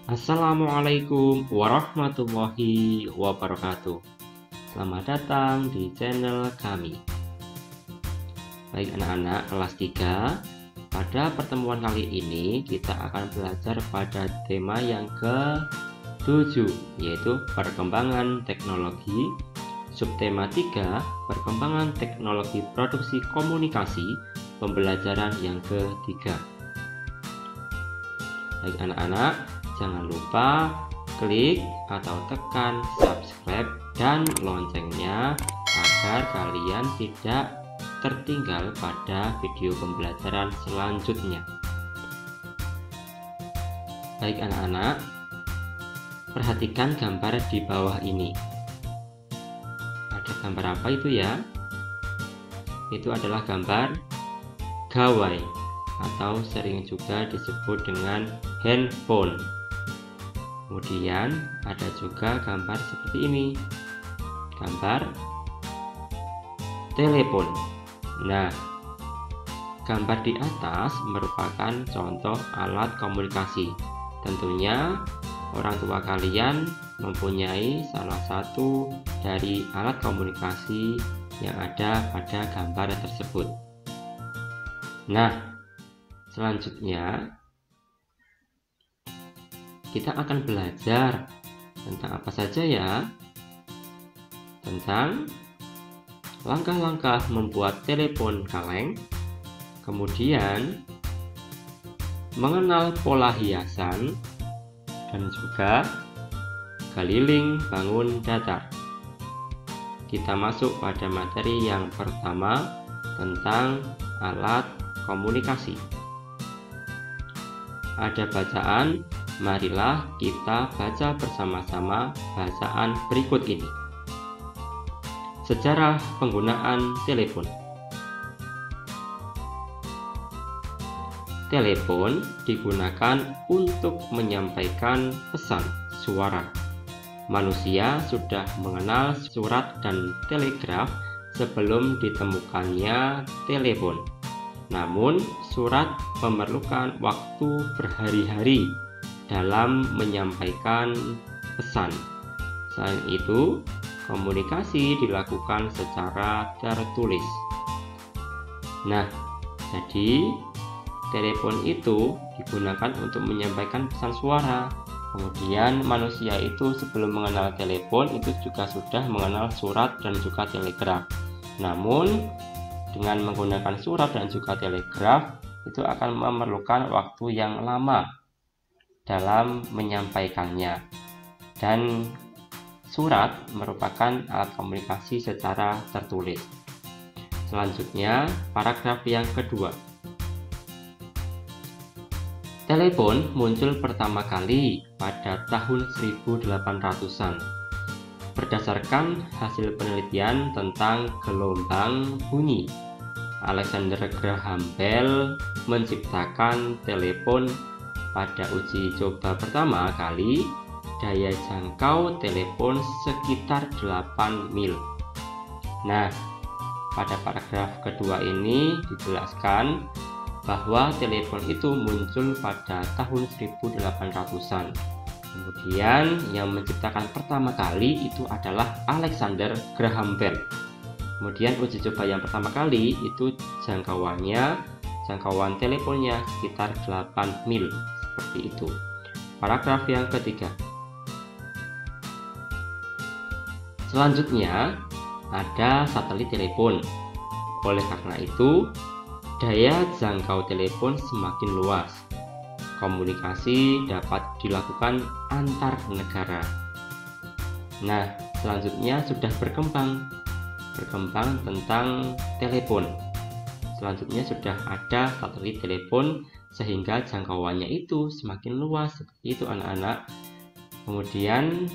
Assalamualaikum warahmatullahi wabarakatuh. Selamat datang di channel kami. Baik anak-anak kelas 3, pada pertemuan kali ini kita akan belajar pada tema yang ke-7, yaitu perkembangan teknologi. Subtema 3, perkembangan teknologi produksi komunikasi, pembelajaran yang ketiga. Baik anak-anak, jangan lupa klik atau tekan subscribe dan loncengnya agar kalian tidak tertinggal pada video pembelajaran selanjutnya. Baik anak-anak, perhatikan gambar di bawah ini. Ada gambar apa itu ya? Itu adalah gambar gawai atau sering juga disebut dengan handphone. Kemudian ada juga gambar seperti ini, gambar telepon. Nah, gambar di atas merupakan contoh alat komunikasi. Tentunya orang tua kalian mempunyai salah satu dari alat komunikasi yang ada pada gambar tersebut. Nah, selanjutnya kita akan belajar tentang apa saja ya? Tentang langkah-langkah membuat telepon kaleng, kemudian mengenal pola hiasan, dan juga keliling bangun datar. Kita masuk pada materi yang pertama tentang alat komunikasi. Ada bacaan, marilah kita baca bersama-sama bacaan berikut ini. Sejarah penggunaan telepon. Telepon digunakan untuk menyampaikan pesan suara. Manusia sudah mengenal surat dan telegraf sebelum ditemukannya telepon. Namun, surat memerlukan waktu berhari-hari dalam menyampaikan pesan. Selain itu, komunikasi dilakukan secara tertulis. Nah, jadi telepon itu digunakan untuk menyampaikan pesan suara. Kemudian manusia itu sebelum mengenal telepon itu juga sudah mengenal surat dan juga telegraf. Namun, dengan menggunakan surat dan juga telegraf itu akan memerlukan waktu yang lama dalam menyampaikannya. Dan surat merupakan alat komunikasi secara tertulis. Selanjutnya, paragraf yang kedua. Telepon muncul pertama kali pada tahun 1800-an. Berdasarkan hasil penelitian tentang gelombang bunyi, Alexander Graham Bell menciptakan telepon. Pada uji coba pertama kali, daya jangkau telepon sekitar 8 mil. Nah, pada paragraf kedua ini dijelaskan bahwa telepon itu muncul pada tahun 1800-an. Kemudian yang menciptakan pertama kali itu adalah Alexander Graham Bell. Kemudian uji coba yang pertama kali itu jangkauan teleponnya sekitar 8 mil, seperti itu. Paragraf yang ketiga. Selanjutnya ada satelit telepon. Oleh karena itu, daya jangkau telepon semakin luas. Komunikasi dapat dilakukan antar negara. Nah, selanjutnya sudah berkembang tentang telepon. Selanjutnya sudah ada satelit telepon sehingga jangkauannya itu semakin luas, seperti itu anak-anak. Kemudian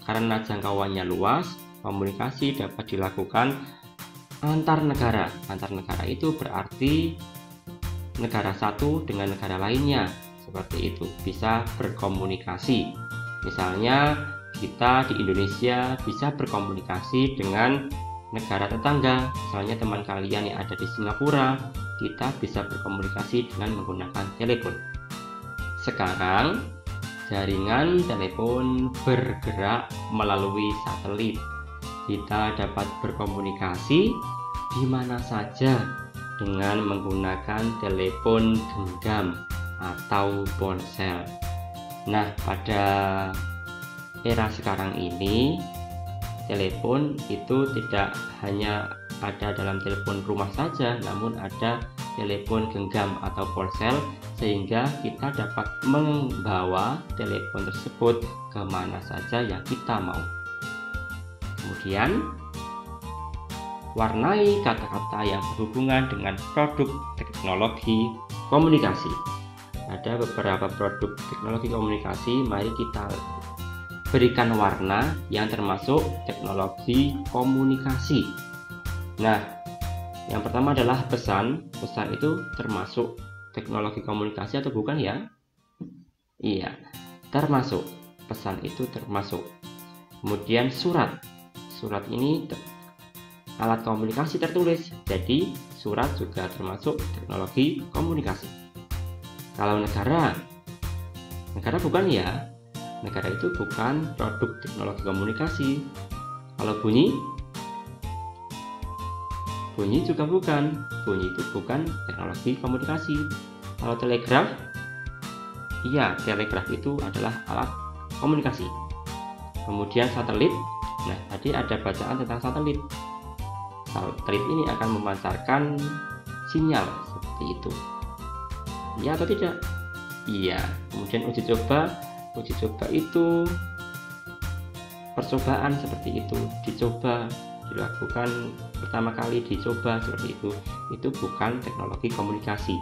karena jangkauannya luas, komunikasi dapat dilakukan antar negara. Antar negara itu berarti negara satu dengan negara lainnya, seperti itu, bisa berkomunikasi. Misalnya kita di Indonesia bisa berkomunikasi dengan negara tetangga. Misalnya teman kalian yang ada di Singapura, kita bisa berkomunikasi dengan menggunakan telepon. Sekarang jaringan telepon bergerak melalui satelit. Kita dapat berkomunikasi di mana saja dengan menggunakan telepon genggam atau ponsel. Nah, pada era sekarang ini, telepon itu tidak hanya ada dalam telepon rumah saja, namun ada telepon genggam atau ponsel, sehingga kita dapat membawa telepon tersebut kemana saja yang kita mau. Kemudian, warnai kata-kata yang berhubungan dengan produk teknologi komunikasi. Ada beberapa produk teknologi komunikasi, mari kita berikan warna yang termasuk teknologi komunikasi. Nah, yang pertama adalah pesan. Pesan itu termasuk teknologi komunikasi atau bukan ya? Iya, termasuk. Pesan itu termasuk. Kemudian surat. Surat ini alat komunikasi tertulis, jadi surat juga termasuk teknologi komunikasi. Kalau negara bukan ya? Negara itu bukan produk teknologi komunikasi. Kalau bunyi juga bukan. Bunyi itu bukan teknologi komunikasi. Kalau telegraf, iya, telegraf itu adalah alat komunikasi. Kemudian satelit. Nah, tadi ada bacaan tentang satelit. Satelit ini akan memancarkan sinyal seperti itu. Iya atau tidak? Iya. Kemudian uji coba itu percobaan seperti itu, dicoba, dilakukan pertama kali, dicoba seperti itu bukan teknologi komunikasi.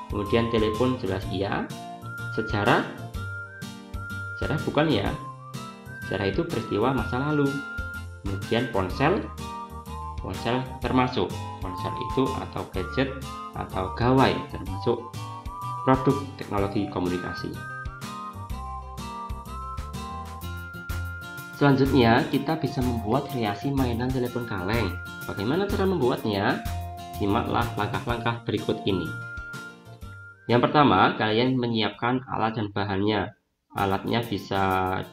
Kemudian telepon jelas iya. Sejarah bukan ya. Sejarah itu peristiwa masa lalu. Kemudian ponsel termasuk. Ponsel itu atau gadget atau gawai termasuk produk teknologi komunikasi. Selanjutnya, kita bisa membuat kreasi mainan telepon kaleng. Bagaimana cara membuatnya? Simaklah langkah-langkah berikut ini. Yang pertama, kalian menyiapkan alat dan bahannya. Alatnya bisa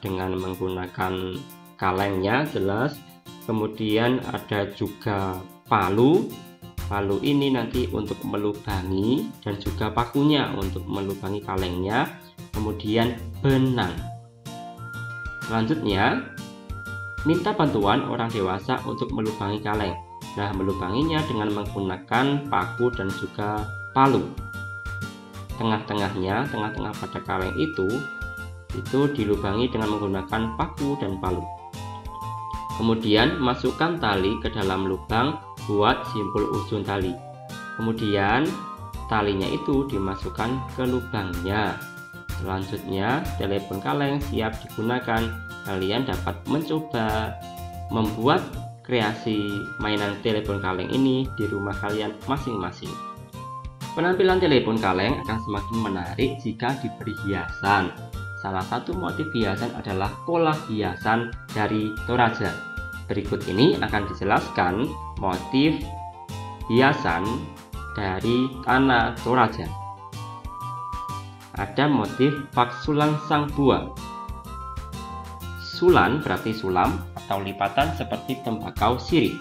dengan menggunakan kalengnya, jelas. Kemudian ada juga palu. Palu ini nanti untuk melubangi, dan juga pakunya untuk melubangi kalengnya. Kemudian benang. Selanjutnya, minta bantuan orang dewasa untuk melubangi kaleng. Nah, melubanginya dengan menggunakan paku dan juga palu. Tengah pada kaleng itu dilubangi dengan menggunakan paku dan palu. Kemudian, masukkan tali ke dalam lubang, buat simpul ujung tali. Kemudian, talinya itu dimasukkan ke lubangnya. Selanjutnya, telepon kaleng siap digunakan. Kalian dapat mencoba membuat kreasi mainan telepon kaleng ini di rumah kalian masing-masing. Penampilan telepon kaleng akan semakin menarik jika diberi hiasan. Salah satu motif hiasan adalah pola hiasan dari Toraja. Berikut ini akan dijelaskan motif hiasan dari tanah Toraja. Ada motif paksulan sang buah. Sulan berarti sulam atau lipatan seperti tembakau sirih.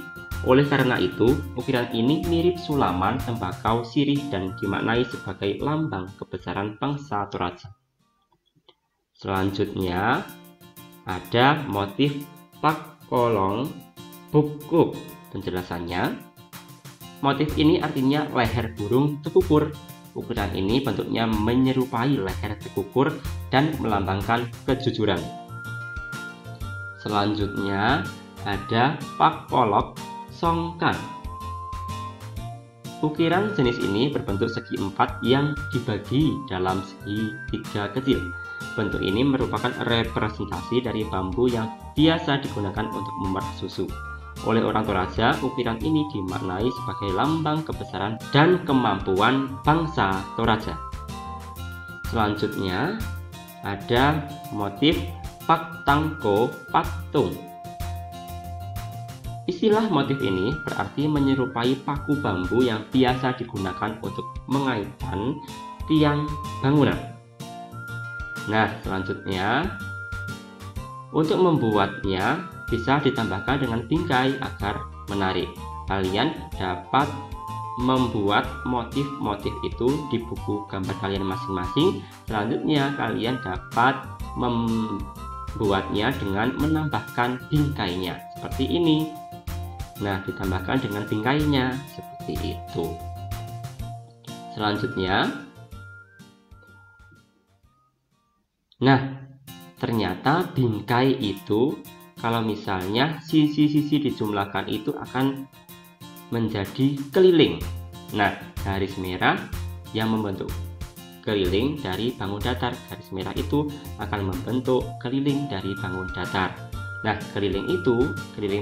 Oleh karena itu, ukiran ini mirip sulaman tembakau sirih dan dimaknai sebagai lambang kebesaran bangsa Toraja. Selanjutnya, ada motif pakolong bukuk. Penjelasannya, motif ini artinya leher burung tekukur. Ukiran ini bentuknya menyerupai leher tekukur dan melambangkan kejujuran. Selanjutnya ada pakolok songkan. Ukiran jenis ini berbentuk segi empat yang dibagi dalam segi tiga kecil. Bentuk ini merupakan representasi dari bambu yang biasa digunakan untuk memerah susu. Oleh orang Toraja, ukiran ini dimaknai sebagai lambang kebesaran dan kemampuan bangsa Toraja. Selanjutnya ada motif paktangko patung. Istilah motif ini berarti menyerupai paku bambu yang biasa digunakan untuk mengaitkan tiang bangunan. Nah, selanjutnya untuk membuatnya bisa ditambahkan dengan bingkai agar menarik. Kalian dapat membuat motif-motif itu di buku gambar kalian masing-masing. Selanjutnya kalian dapat membuatnya dengan menambahkan bingkainya seperti ini. Nah, ditambahkan dengan bingkainya seperti itu. Selanjutnya, nah, ternyata bingkai itu kalau misalnya sisi-sisi dijumlahkan itu akan menjadi keliling. Nah, garis merah yang membentuk keliling dari bangun datar. Garis merah itu akan membentuk keliling dari bangun datar. Nah, keliling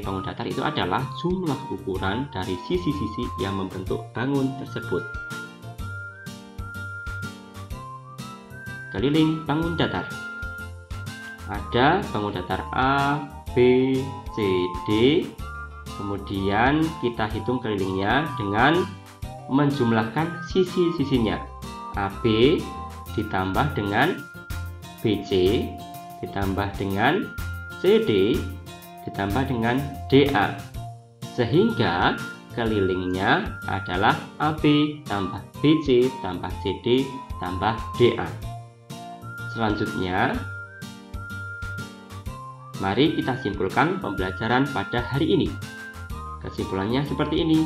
bangun datar itu adalah jumlah ukuran dari sisi-sisi yang membentuk bangun tersebut. Keliling bangun datar. Ada bangun datar A, B, C, D. Kemudian kita hitung kelilingnya dengan menjumlahkan sisi-sisinya. AB ditambah dengan BC ditambah dengan CD ditambah dengan DA, sehingga kelilingnya adalah AB tambah BC tambah CD tambah DA. Selanjutnya, mari kita simpulkan pembelajaran pada hari ini. Kesimpulannya seperti ini.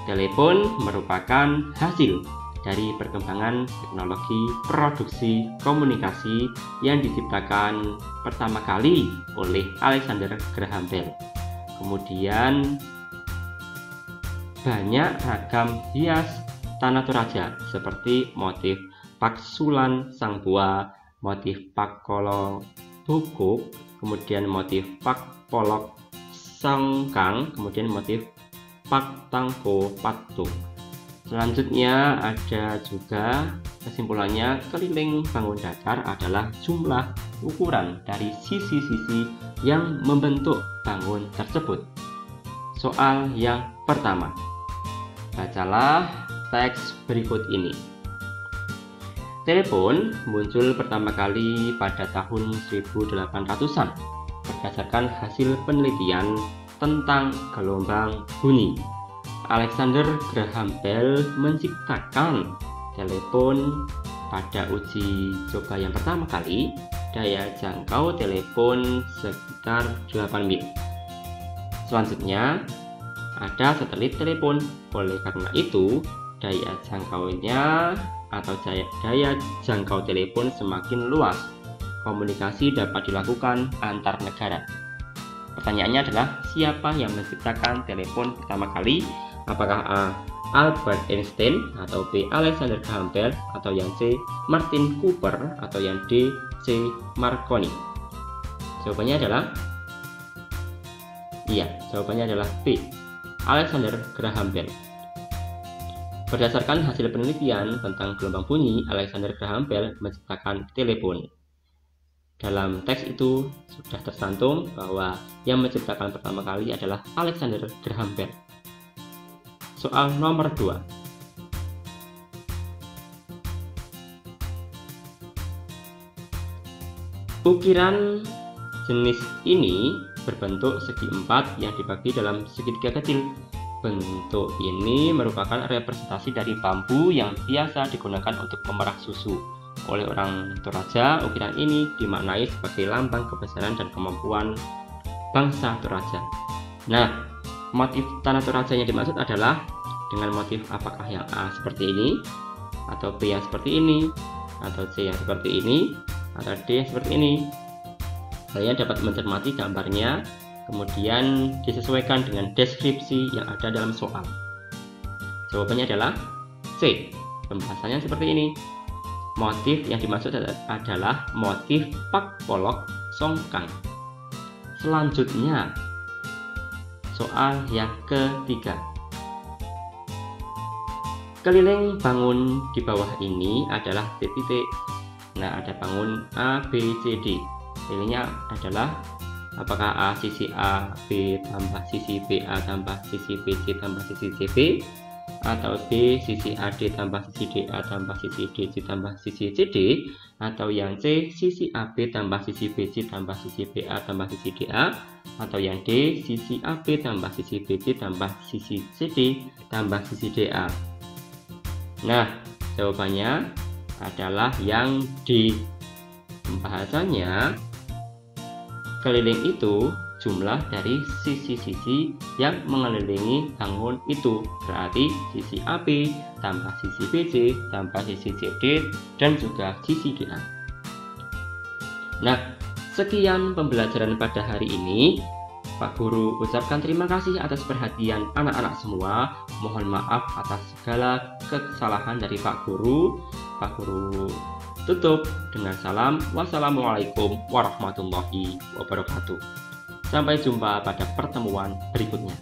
Telepon merupakan hasil dari perkembangan teknologi produksi komunikasi yang diciptakan pertama kali oleh Alexander Graham Bell. Kemudian banyak ragam hias Tanah Toraja seperti motif paksulan sang buah, motif pakolo bukuk, kemudian motif pak polok songkang, kemudian motif pak tangko patung. Selanjutnya ada juga kesimpulannya, keliling bangun datar adalah jumlah ukuran dari sisi-sisi yang membentuk bangun tersebut. Soal yang pertama, bacalah teks berikut ini. Telepon muncul pertama kali pada tahun 1800-an berdasarkan hasil penelitian tentang gelombang bunyi. Alexander Graham Bell menciptakan telepon pada uji coba yang pertama kali. Daya jangkau telepon sekitar 8 mil. Selanjutnya ada satelit telepon. Oleh karena itu, daya jangkaunya atau daya jangkau telepon semakin luas. Komunikasi dapat dilakukan antar negara. Pertanyaannya adalah, siapa yang menciptakan telepon pertama kali? Apakah A. Albert Einstein, atau B. Alexander Graham Bell, atau yang C. Martin Cooper, atau yang D. C. Marconi? Jawabannya adalah B. Alexander Graham Bell. Berdasarkan hasil penelitian tentang gelombang bunyi, Alexander Graham Bell menciptakan telepon. Dalam teks itu sudah tercantum bahwa yang menciptakan pertama kali adalah Alexander Graham Bell. Soal nomor 2. Ukiran jenis ini berbentuk segi empat yang dibagi dalam segitiga kecil. Bentuk ini merupakan representasi dari bambu yang biasa digunakan untuk memerah susu. Oleh orang Toraja, ukiran ini dimaknai sebagai lambang kebesaran dan kemampuan bangsa Toraja. Nah, motif tanah Toraja yang dimaksud adalah dengan motif apakah yang A seperti ini, atau B yang seperti ini, atau C yang seperti ini, atau D yang seperti ini. Kalian dapat mencermati gambarnya, kemudian disesuaikan dengan deskripsi yang ada dalam soal. Jawabannya adalah C. Pembahasannya seperti ini. Motif yang dimaksud adalah motif pak polok songkang. Selanjutnya, soal yang ketiga. Keliling bangun di bawah ini adalah titik. Nah, ada bangun A, B, C, D. Kelilingnya adalah apakah A sisi A, B tambah sisi B, A tambah sisi B, C tambah sisi C, B, atau B sisi AD tambah sisi DA tambah sisi DC tambah sisi CD, atau yang C sisi AB tambah sisi BC tambah sisi BA tambah sisi DA, atau yang D sisi AB tambah sisi BC tambah sisi CD tambah sisi DA. Nah, jawabannya adalah yang D. Bahasanya keliling itu jumlah dari sisi-sisi yang mengelilingi bangun itu, berarti sisi AB tambah sisi BC tambah sisi CD dan juga sisi DA. Nah, sekian pembelajaran pada hari ini. Pak Guru ucapkan terima kasih atas perhatian anak-anak semua. Mohon maaf atas segala kesalahan dari Pak Guru. Pak Guru tutup dengan salam. Wassalamualaikum warahmatullahi wabarakatuh. Sampai jumpa pada pertemuan berikutnya.